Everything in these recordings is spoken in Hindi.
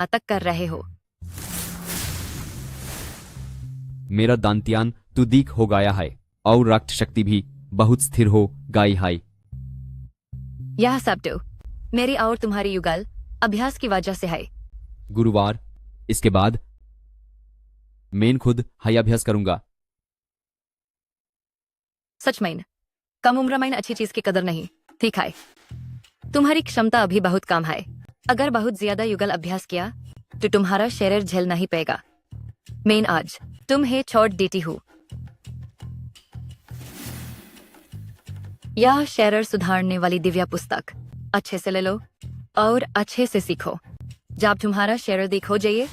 नाटक कर रहे हो। मेरा दांत्यान तो दीक हो गया है और रक्त शक्ति भी बहुत स्थिर हो गई है। यह सब तो मेरी और तुम्हारी युगल अभ्यास की वजह से है। गुरुवार इसके बाद मैं खुद हाई अभ्यास करूंगा। सच में कम उम्र में अच्छी चीज की कदर नहीं, ठीक है। तुम्हारी क्षमता अभी बहुत कम है। अगर बहुत ज्यादा युगल अभ्यास किया तो तुम्हारा शरीर झेल नहीं पाएगा। मैं आज तुम्हें छोड़ देती हूँ। यह शरीर सुधारने वाली दिव्या पुस्तक अच्छे से ले लो और अच्छे से सीखो। जब तुम्हारा शरीर ठीक हो जाइए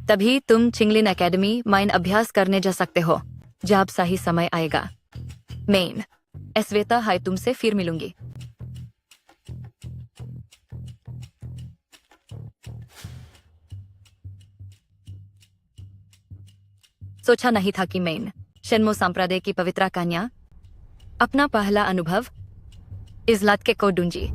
तभी तुम चिंगलिन एकेडमी में अभ्यास करने जा सकते हो। जब सही समय आएगा मैं एस्वेता हाय तुमसे फिर मिलूंगी। सोचा नहीं था कि मैं शन्मो संप्रदाय की पवित्र कन्या अपना पहला अनुभव इजलात के को दूंगी।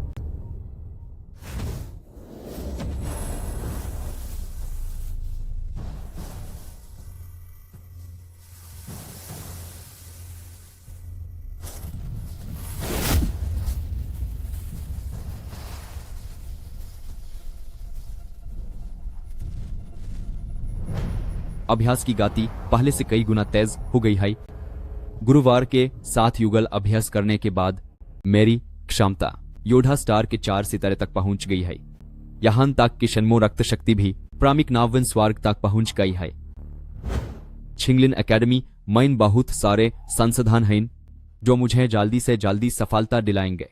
अभ्यास की गति पहले से कई गुना तेज हो गई है। गुरुवार के 7 युगल अभ्यास करने के बाद मेरी क्षमता योद्धा स्टार के 4 सितारे तक पहुंच गई है। यहां तक कि शन्मो रक्त शक्ति भी प्रामिक नावन स्वर्ग तक पहुंच गई है। चिंगलिन एकेडमी में बहुत सारे संसाधन हैं जो मुझे जल्दी से जल्दी सफलता दिलाएंगे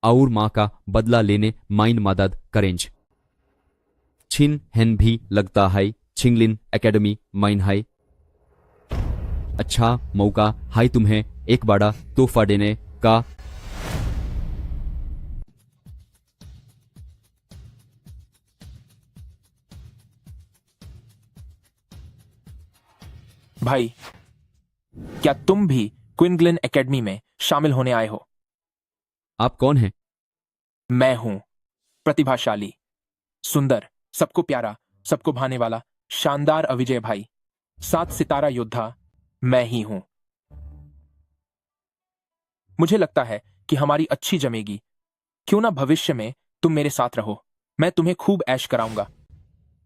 और मां का बदला लेने में मदद करेंगे। छिन हेन भी लगता है चिंगलिन एकेडमी में है। अच्छा मौका है तुम्हें एक बड़ा तोहफा देने का। भाई, क्या तुम भी क्विंगलिन एकेडमी में शामिल होने आए हो? आप कौन हैं? मैं हूं प्रतिभाशाली, सुंदर, सबको प्यारा, सबको भाने वाला, शानदार अविजय भाई, 7 सितारा योद्धा मैं ही हूं। मुझे लगता है कि हमारी अच्छी जमेगी। क्यों ना भविष्य में तुम मेरे साथ रहो। मैं तुम्हें खूब ऐश कराऊंगा।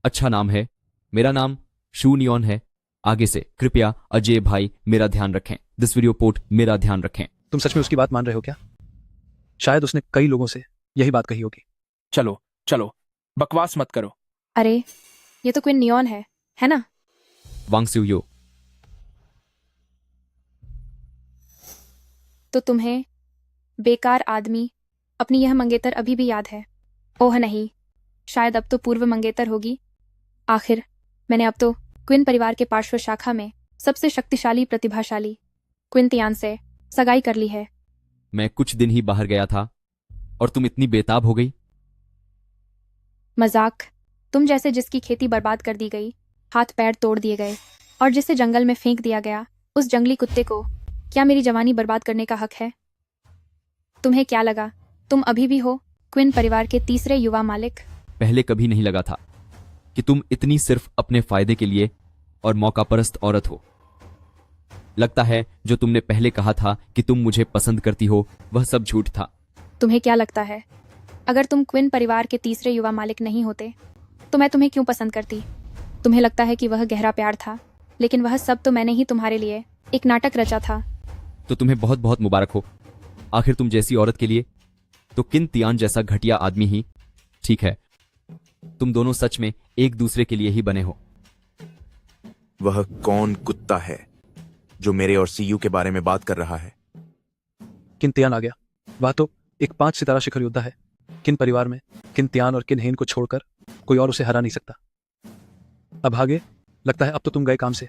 अच्छा नाम है। मेरा नाम शूनियन है। आगे से कृपया अजय भाई मेरा ध्यान रखें। दिस वीडियो पोर्ट मेरा ध्यान रखें। तुम सच में उसकी बात मान रहे हो क्या? शायद उसने कई लोगों से यही बात कही होगी। चलो चलो, बकवास मत करो। अरे ये तो क्विन नियॉन है ना? वांग सियो। तो तुम्हें बेकार आदमी अपनी यह मंगेतर अभी भी याद है? ओह नहीं, शायद अब तो पूर्व मंगेतर होगी। आखिर मैंने अब तो क्विन परिवार के पार्श्व शाखा में सबसे शक्तिशाली प्रतिभाशाली क्विन तियान से सगाई कर ली है। मैं कुछ दिन ही बाहर गया था और तुम इतनी बेताब हो गई। मजाक। तुम जैसे जिसकी खेती बर्बाद कर दी गई, हाथ पैर तोड़ दिए गए और जिसे जंगल में फेंक दिया गया, उस जंगली कुत्ते को क्या मेरी जवानी बर्बाद करने का हक है? तुम्हें क्या लगा तुम अभी भी हो क्विन परिवार के तीसरे युवा मालिक? पहले कभी नहीं लगा था कि तुम इतनी सिर्फ अपने फायदे के लिए और मौकापरस्त औरत हो। लगता है जो तुमने पहले कहा था कि तुम मुझे पसंद करती हो वह सब झूठ था। तुम्हें क्या लगता है अगर तुम क्विन परिवार के तीसरे युवा मालिक नहीं होते तो मैं तुम्हें क्यों पसंद करती? तुम्हें लगता है कि वह गहरा प्यार था, लेकिन वह सब तो मैंने ही तुम्हारे लिए एक नाटक रचा था। तो तुम्हें बहुत बहुत मुबारक हो। आखिर तुम जैसी औरत के लिए तो किन तियान जैसा घटिया आदमी ही ठीक है। तुम दोनों सच में एक दूसरे के लिए ही बने हो। वह कौन कुत्ता है जो मेरे और सीयू के बारे में बात कर रहा है? किन तियान आ गया। वह तो एक 5 सितारा शिखर योद्धा है। किन परिवार में किन तियान और किन हेन को छोड़कर कोई और उसे हरा नहीं सकता। अब आगे लगता है अब तो तुम गए काम से।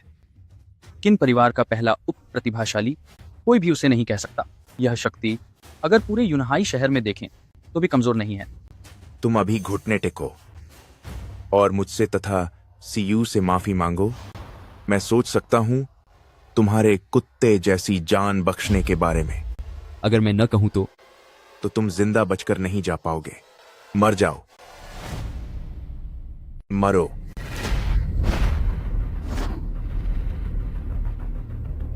किन परिवार का पहला उप प्रतिभाशाली कोई भी उसे नहीं कह सकता। यह शक्ति अगर पूरे यूनहाई शहर में देखें तो भी कमजोर नहीं है। तुम अभी घुटने टेको और मुझसे तथा सीयू से माफी मांगो। मैं सोच सकता हूं तुम्हारे कुत्ते जैसी जान बख्शने के बारे में। अगर मैं न कहूं तो तुम जिंदा बचकर नहीं जा पाओगे। मर जाओ। मरो।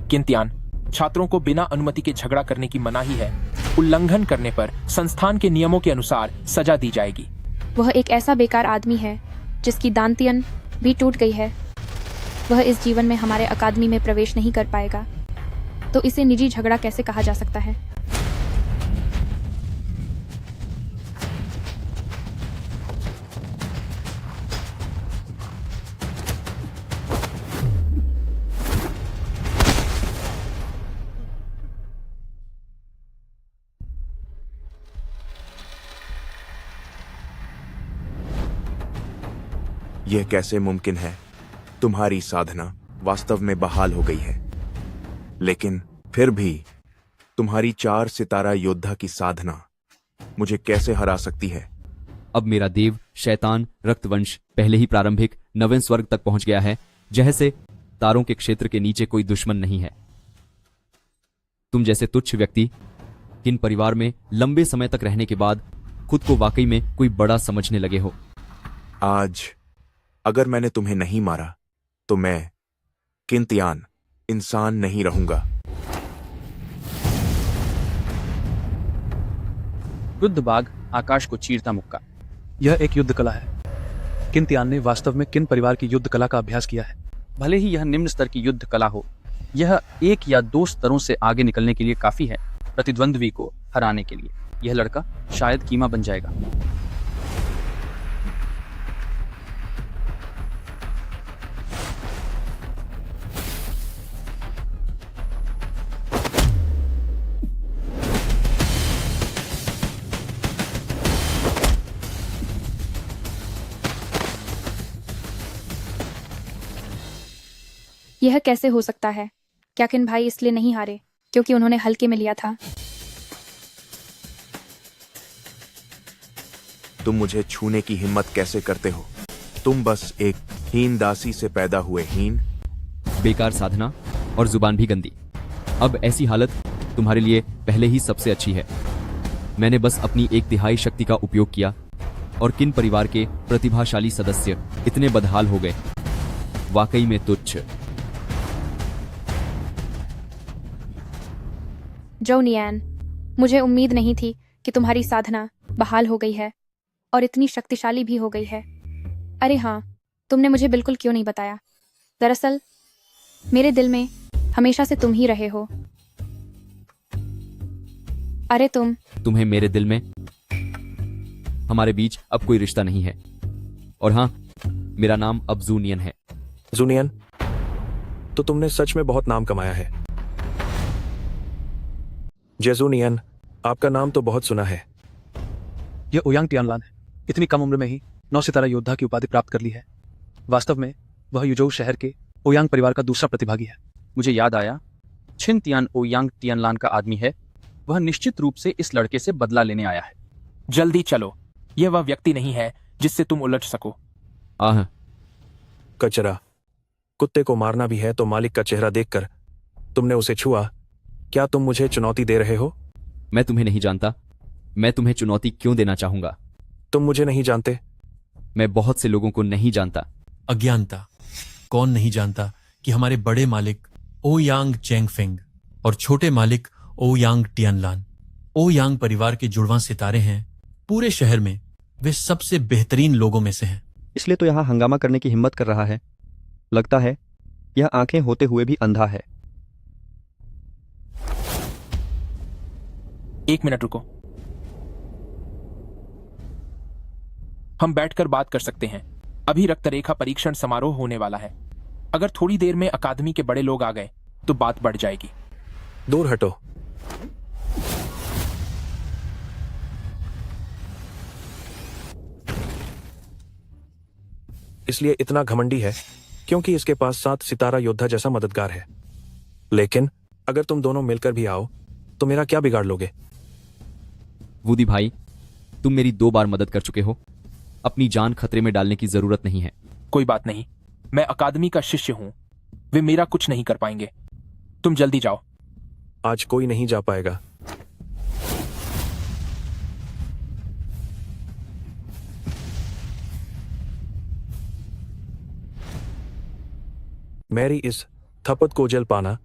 किंतियान, छात्रों को बिना अनुमति के झगड़ा करने की मनाही है। उल्लंघन करने पर संस्थान के नियमों के अनुसार सजा दी जाएगी। वह एक ऐसा बेकार आदमी है जिसकी दांतियन भी टूट गई है। वह इस जीवन में हमारे अकादमी में प्रवेश नहीं कर पाएगा, तो इसे निजी झगड़ा कैसे कहा जा सकता है? यह कैसे मुमकिन है? तुम्हारी साधना वास्तव में बहाल हो गई है, लेकिन फिर भी तुम्हारी 4 सितारा योद्धा की साधना मुझे कैसे हरा सकती है? अब मेरा देव शैतान रक्तवंश पहले ही प्रारंभिक 9वें स्वर्ग तक पहुंच गया है, जैसे तारों के क्षेत्र के नीचे कोई दुश्मन नहीं है। तुम जैसे तुच्छ व्यक्ति किन परिवार में लंबे समय तक रहने के बाद खुद को वाकई में कोई बड़ा समझने लगे हो। आज अगर मैंने तुम्हें नहीं मारा तो मैं किंतियान इंसान नहीं रहूंगा। क्रुद्ध बाघ आकाश को चीरता मुक्का। यह एक युद्ध कला है। किंतियान ने वास्तव में किन परिवार की युद्ध कला का अभ्यास किया है? भले ही यह निम्न स्तर की युद्ध कला हो, यह 1 या 2 स्तरों से आगे निकलने के लिए काफी है प्रतिद्वंद्वी को हराने के लिए। यह लड़का शायद कीमा बन जाएगा। यह कैसे हो सकता है? क्या किन भाई इसलिए नहीं हारे क्योंकि उन्होंने हल्के में लिया था? तुम मुझे छूने की हिम्मत कैसे करते हो? तुम बस एक हीन दासी से पैदा हुए हीन। बेकार साधना और जुबान भी गंदी। अब ऐसी हालत तुम्हारे लिए पहले ही सबसे अच्छी है। मैंने बस अपनी 1/3 शक्ति का उपयोग किया और किन परिवार के प्रतिभाशाली सदस्य इतने बदहाल हो गए। वाकई में तुच्छ। जोनियान, मुझे उम्मीद नहीं थी कि तुम्हारी साधना बहाल हो गई है और इतनी शक्तिशाली भी हो गई है। अरे हाँ, तुमने मुझे बिल्कुल क्यों नहीं बताया? दरअसल मेरे दिल में हमेशा से तुम ही रहे हो। अरे तुम्हें मेरे दिल में, हमारे बीच अब कोई रिश्ता नहीं है। और हाँ, मेरा नाम अब जूनियन है। जूनियन, तो तुमने सच में बहुत नाम कमाया है। जेजूनियन, आपका नाम तो बहुत सुना है। यह ओयांग टियानलान है। इतनी कम उम्र में ही 9 सितारा योद्धा की उपाधि प्राप्त कर ली है। वास्तव में वह युजोउ शहर के ओयांग परिवार का दूसरा प्रतिभागी है। मुझे याद आया, छिन तियान ओयांग टियानलान का आदमी है। वह निश्चित रूप से इस लड़के से बदला लेने आया है। जल्दी चलो, यह वह व्यक्ति नहीं है जिससे तुम उलझ सको। आह, कचरा। कुत्ते को मारना भी है तो मालिक का चेहरा देखकर तुमने उसे छुआ। क्या तुम मुझे चुनौती दे रहे हो? मैं तुम्हें नहीं जानता। मैं तुम्हें चुनौती क्यों देना चाहूंगा? तुम मुझे नहीं जानते। मैं बहुत से लोगों को नहीं जानता। अज्ञानता। कौन नहीं जानता कि हमारे बड़े मालिक ओयांग चेंगफेंग और छोटे मालिक ओयांग टियानलान ओयांग परिवार के जुड़वां सितारे हैं। पूरे शहर में वे सबसे बेहतरीन लोगों में से हैं। इसलिए तो यहाँ हंगामा करने की हिम्मत कर रहा है। लगता है यह आंखें होते हुए भी अंधा है। 1 मिनट रुको, हम बैठकर बात कर सकते हैं। अभी रक्तरेखा परीक्षण समारोह होने वाला है। अगर थोड़ी देर में अकादमी के बड़े लोग आ गए तो बात बढ़ जाएगी। दूर हटो। इसलिए इतना घमंडी है क्योंकि इसके पास 7 सितारा योद्धा जैसा मददगार है। लेकिन अगर तुम दोनों मिलकर भी आओ तो मेरा क्या बिगाड़ लोगे? वूदी भाई, तुम मेरी 2 बार मदद कर चुके हो। अपनी जान खतरे में डालने की जरूरत नहीं है। कोई बात नहीं, मैं अकादमी का शिष्य हूं। वे मेरा कुछ नहीं कर पाएंगे। तुम जल्दी जाओ। आज कोई नहीं जा पाएगा। मेरी इस थपत को जल पाना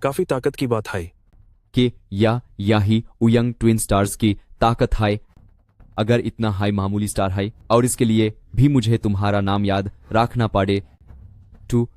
काफी ताकत की बात है। कि या ही उयंग ट्विन स्टार्स की ताकत है। अगर इतना हाई मामूली स्टार है और इसके लिए भी मुझे तुम्हारा नाम याद रखना पड़े, तो